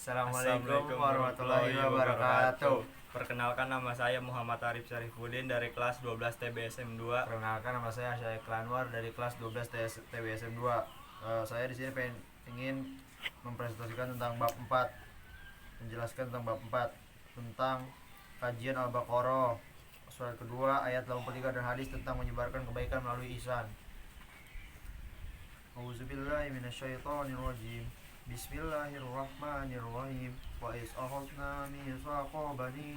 Assalamualaikum warahmatullahi wabarakatuh. Perkenalkan, nama saya Muhammad Arif Syarifuddin dari kelas 12 TBSM 2. Perkenalkan, nama saya Syaikh Lanwar dari kelas 12 TBSM 2. Saya di sini ingin mempresentasikan tentang bab 4. Menjelaskan tentang bab 4 tentang kajian Al-Baqarah surat kedua ayat 83 dan hadis tentang menyebarkan kebaikan melalui ihsan. A'udzubillahi minasyaitonirrajim. Bismillahirrahmanirrahim. Wa iz akhadna mitsaqa bani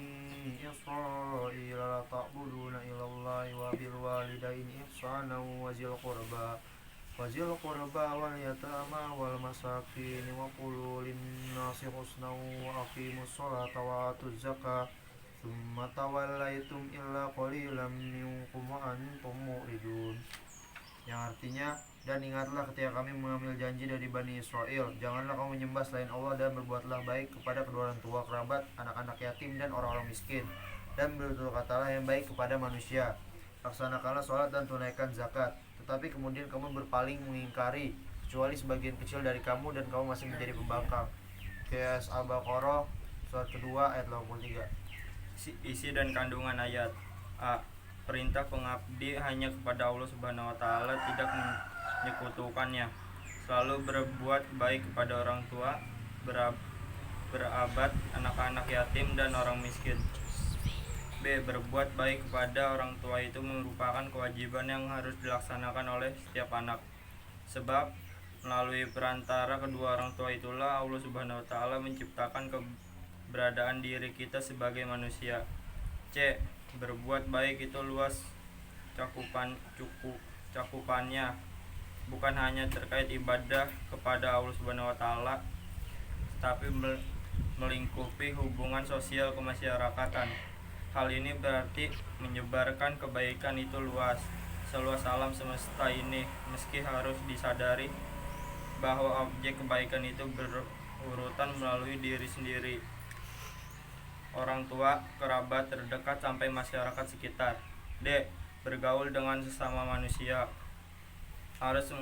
Israil la ta'buduna illallahi wa bil walidaini ihsana wa zil qurba wal yatama wal masakin wa qulu lin-nasi husnan wa aqimus sholata wa atuz zakah tsumma tawallaitum illa qalilan minkum wa antum mu'ridun. Yang artinya, dan ingatlah ketika kami mengambil janji dari Bani Israel, janganlah kamu menyembah selain Allah dan berbuatlah baik kepada kedua orang tua, kerabat, anak-anak yatim dan orang-orang miskin, dan bertutur katalah yang baik kepada manusia. Laksanakanlah sholat dan tunaikan zakat. Tetapi kemudian kamu berpaling mengingkari, kecuali sebagian kecil dari kamu, dan kamu masih menjadi pembangkang. QS Al-Baqarah surat kedua ayat 83. Isi dan kandungan ayat. A. Perintah pengabdi hanya kepada Allah Subhanahu wa taala, tidak menyekutukannya. Selalu berbuat baik kepada orang tua, berabat, anak-anak yatim dan orang miskin. B. Berbuat baik kepada orang tua itu merupakan kewajiban yang harus dilaksanakan oleh setiap anak. Sebab melalui perantara kedua orang tua itulah Allah Subhanahu wa taala menciptakan keberadaan diri kita sebagai manusia. C. Berbuat baik itu luas cakupannya, bukan hanya terkait ibadah kepada Allah Subhanahu wa taala, tapi melingkupi hubungan sosial kemasyarakatan. Hal ini berarti menyebarkan kebaikan itu luas, seluas alam semesta ini, meski harus disadari bahwa objek kebaikan itu berurutan melalui diri sendiri, orang tua, kerabat terdekat sampai masyarakat sekitar. D. Bergaul dengan sesama manusia, harus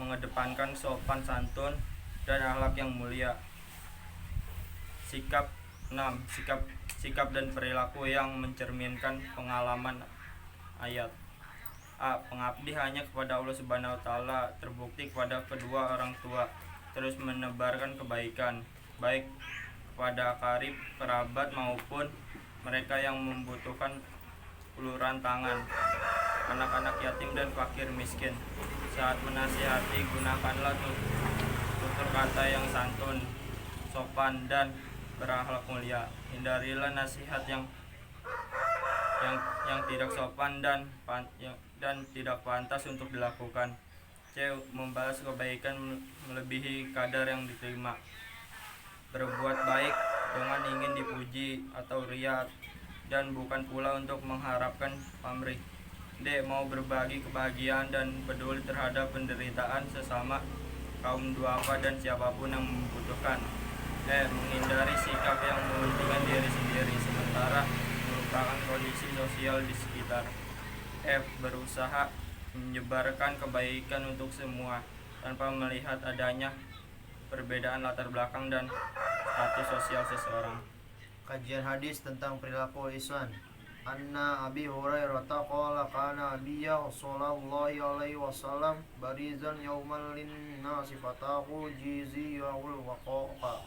mengedepankan sopan santun dan akhlak yang mulia. Sikap dan perilaku yang mencerminkan pengalaman ayat. A. Pengabdi hanya kepada Allah Subhanahu wa taala terbukti kepada kedua orang tua, terus menebarkan kebaikan baik pada karib, kerabat maupun mereka yang membutuhkan uluran tangan, anak-anak yatim dan fakir miskin. Saat menasihati, gunakanlah tutur kata yang santun, sopan dan berakhlak mulia. Hindarilah nasihat yang tidak sopan dan tidak pantas untuk dilakukan. C. Membalas kebaikan melebihi kadar yang diterima. Berbuat baik dengan ingin dipuji atau riya, dan bukan pula untuk mengharapkan pamrih. D. Mau berbagi kebahagiaan dan peduli terhadap penderitaan sesama kaum duafa dan siapapun yang membutuhkan. E. Menghindari sikap yang mementingkan diri sendiri sementara merupakan kondisi sosial di sekitar. F. Berusaha menyebarkan kebaikan untuk semua tanpa melihat adanya perbedaan latar belakang dan status sosial seseorang. Kajian hadis tentang perilaku ihsan. Anna Abi Hurairah qala kana Nabiyyu sallallahu alaihi wasallam barizan yauman lin-nasi fatahu jizyahul waqaqa.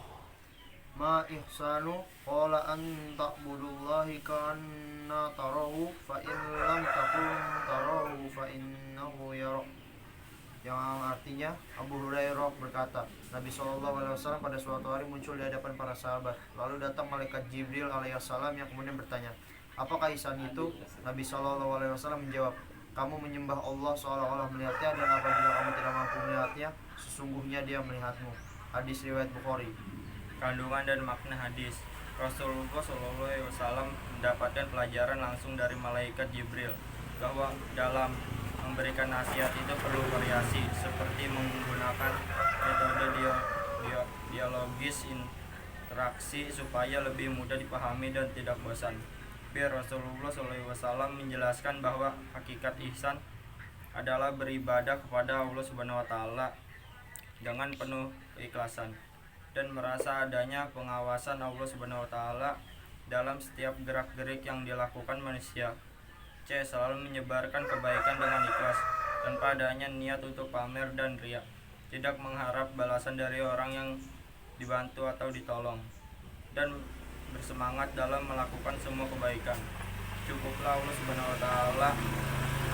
Ma ihsanu qala an ta'budullahi ka'anna tarahu fa in lam takun tarahu fa innahu yarak. Yang artinya, Abu Hurairah berkata, Nabi SAW pada suatu hari muncul di hadapan para sahabat. Lalu datang malaikat Jibril alaihissalam yang kemudian bertanya, apakah ihsan itu? Nabi SAW menjawab, kamu menyembah Allah seolah-olah melihatnya, dan apabila kamu tidak mampu melihatnya, sesungguhnya dia melihatmu. Hadis riwayat Bukhari. Kandungan dan makna hadis. Rasulullah SAW mendapatkan pelajaran langsung dari malaikat Jibril bahwa dalam memberikan nasihat itu perlu variasi, seperti menggunakan metode dialogis interaksi supaya lebih mudah dipahami dan tidak bosan. B. Rasulullah SAW menjelaskan bahwa hakikat ihsan adalah beribadah kepada Allah Subhanahu wa taala dengan penuh keikhlasan. dan merasa adanya pengawasan Allah Subhanahu wa taala dalam setiap gerak-gerik yang dilakukan manusia. C. Selalu menyebarkan kebaikan dengan ikhlas tanpa adanya niat untuk pamer dan riya. Tidak mengharap balasan dari orang yang dibantu atau ditolong, dan bersemangat dalam melakukan semua kebaikan. Cukuplah Allah Subhanahu wa taala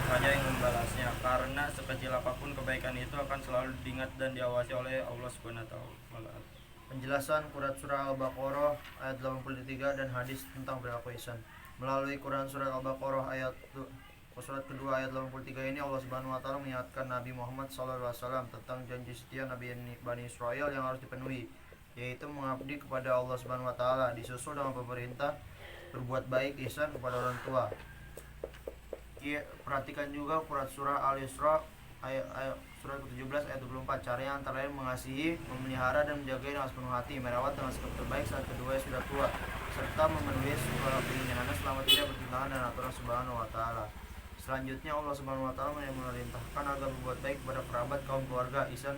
saja yang membalasnya, karena sekecil apapun kebaikan itu akan selalu diingat dan diawasi oleh Allah Subhanahu wa taala. Penjelasan Quran Surah Al-Baqarah ayat 83 dan hadis tentang perilaku ihsan. Melalui Quran Surah Al-Baqarah surat kedua ayat 83 ini Allah Subhanahu wa taala mengingatkan Nabi Muhammad SAW tentang janji setia Nabi Bani Israel yang harus dipenuhi, yaitu mengabdi kepada Allah Subhanahu wa taala, disusul dengan pemerintah berbuat baik ihsan kepada orang tua. Perhatikan juga Quran Surah Al-Isra ayat surat ke-17 ayat 24. Caranya antara lain mengasihi, memelihara dan menjaga dengan sepenuh hati, merawat dengan sikap terbaik saat kedua sudah tua, serta memenuhi segala keinginannya selama tidak bertentangan dengan aturan Subhanahu wa taala. Selanjutnya Allah Subhanahu wa taala memerintahkan agar berbuat baik kepada kerabat, kaum keluarga. Ihsan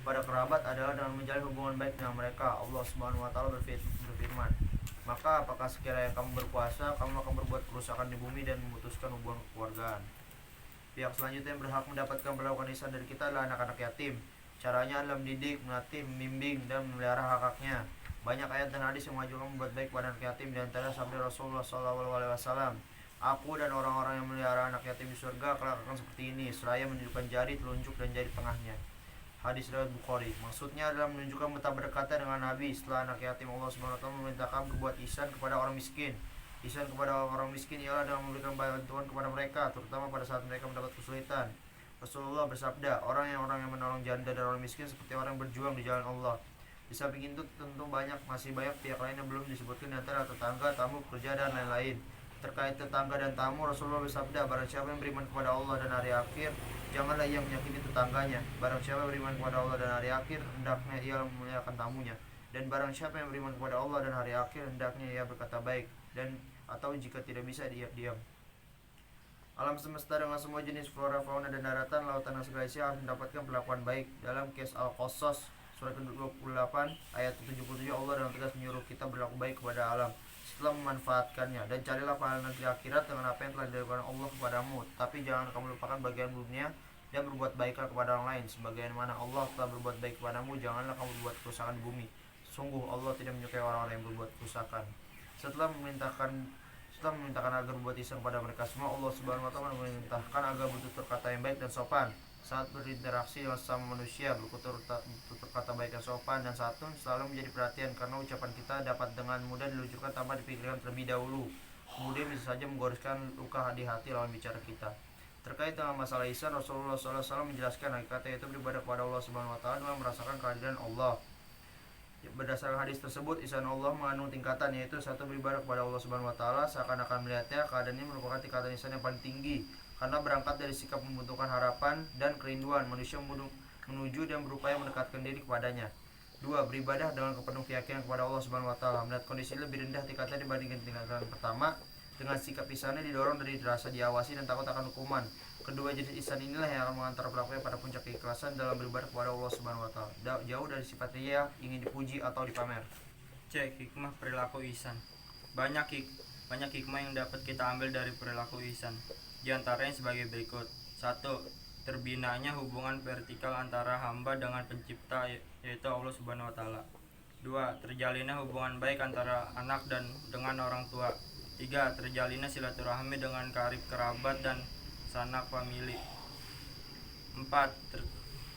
pada kerabat adalah dengan menjalin hubungan baik dengan mereka. Allah Subhanahu wa taala berfirman, "Maka apakah sekiranya kamu berpuasa, kamu akan berbuat kerusakan di bumi dan memutuskan hubungan kekeluargaan." Pihak selanjutnya yang berhak mendapatkan perlakuan ihsan dari kita adalah anak-anak yatim. Caranya adalah mendidik, melatih, membimbing, dan memelihara hak-haknya. Banyak ayat dan hadis yang mengajarkan membuat baik pada anak yatim, di antara sabda Rasulullah SAW, "Aku dan orang-orang yang memelihara anak yatim di surga kelak akan seperti ini, seraya menunjukkan jari telunjuk dan jari tengahnya." Hadis riwayat Bukhari. Maksudnya adalah menunjukkan betapa dekatnya dengan Nabi. Setelah anak yatim, Allah Subhanahu wa taala memerintahkan berbuat ihsan kepada orang miskin. Ihsan kepada orang miskin ialah dengan memberikan bantuan kepada mereka, terutama pada saat mereka mendapat kesulitan. Rasulullah bersabda, orang yang menolong janda dan orang miskin seperti orang yang berjuang di jalan Allah. Di samping itu tentu masih banyak pihak lain yang belum disebutkan, di antara tetangga, tamu, pekerja, dan lain-lain. Terkait tetangga dan tamu, Rasulullah bersabda, barang siapa yang beriman kepada Allah dan hari akhir, janganlah ia menyakiti tetangganya. Barang siapa yang beriman kepada Allah dan hari akhir, hendaknya ia memuliakan tamunya. Dan barang siapa yang beriman kepada Allah dan hari akhir, hendaknya ia berkata baik, dan atau jika tidak bisa dia diam. Alam semesta dengan semua jenis flora, fauna, dan daratan, lautan, dan segala isi harus mendapatkan perlakuan baik. Dalam Qiyas Al-Qasas surat ke-28 ayat 77, Allah dengan tegas menyuruh kita berlaku baik kepada alam setelah memanfaatkannya, dan carilah pahala nanti akhirat dengan apa yang telah dilakukan Allah kepadamu, tapi jangan kamu lupakan bagian dunia dan berbuat baiklah kepada orang lain. Sebagaimana Allah telah berbuat baik kepadamu, janganlah kamu berbuat kerusakan di bumi. Sungguh Allah tidak menyukai orang-orang yang berbuat kerusakan. Setelah memerintahkan agar berbuat ihsan kepada mereka semua, Allah Subhanahu wa taala memerintahkan agar bertutur kata yang baik dan sopan saat berinteraksi dengan sesama manusia, bertutur kata baik dan sopan dan santun selalu menjadi perhatian, karena ucapan kita dapat dengan mudah diluncurkan tanpa dipikirkan terlebih dahulu, kemudian bisa saja menggoreskan luka di hati lawan bicara kita. Terkait dengan masalah ihsan, Rasulullah SAW menjelaskan hakikatnya yaitu beribadah kepada Allah Subhanahu wa taala dengan merasakan kehadiran Allah. Berdasarkan hadis tersebut, ihsan Allah mengandung tingkatan, yaitu satu, beribadah kepada Allah Subhanahu wa taala seakan-akan melihatnya. Keadaan ini merupakan tingkatan ihsan yang paling tinggi karena berangkat dari sikap membutuhkan harapan dan kerinduan manusia menuju dan berupaya mendekatkan diri kepadanya. Dua, beribadah dengan penuh keyakinan kepada Allah Subhanahu wa taala. Melihat kondisi lebih rendah tingkatnya dibandingkan tingkatan pertama, dengan sikap ihsannya didorong dari rasa diawasi dan takut akan hukuman. Kedua jenis ihsan inilah yang akan mengantar pelakunya pada puncak keikhlasan dalam beribadah kepada Allah Subhanahu wa taala, jauh dari sifat ria, ingin dipuji atau dipamer. C. Hikmah perilaku ihsan. Banyak hikmah yang dapat kita ambil dari perilaku ihsan. Di antaranya sebagai berikut. 1. Terbinanya hubungan vertikal antara hamba dengan pencipta, yaitu Allah Subhanahu wa taala. 2. Terjalinnya hubungan baik antara anak dan dengan orang tua. 3. Terjalinnya silaturahmi dengan karib kerabat dan sanak famili. 4.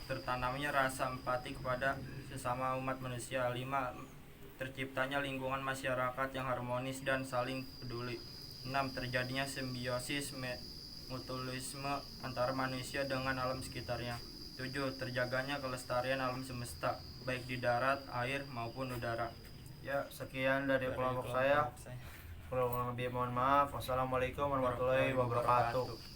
Tertanamnya rasa empati kepada sesama umat manusia. 5. Terciptanya lingkungan masyarakat yang harmonis dan saling peduli. 6. Terjadinya simbiosis mutualisme antara manusia dengan alam sekitarnya. 7. Terjaganya kelestarian alam semesta, baik di darat, air maupun udara. Ya, sekian dari kelompok saya. Kalau lebih mohon maaf. Wassalamualaikum warahmatullahi wabarakatuh.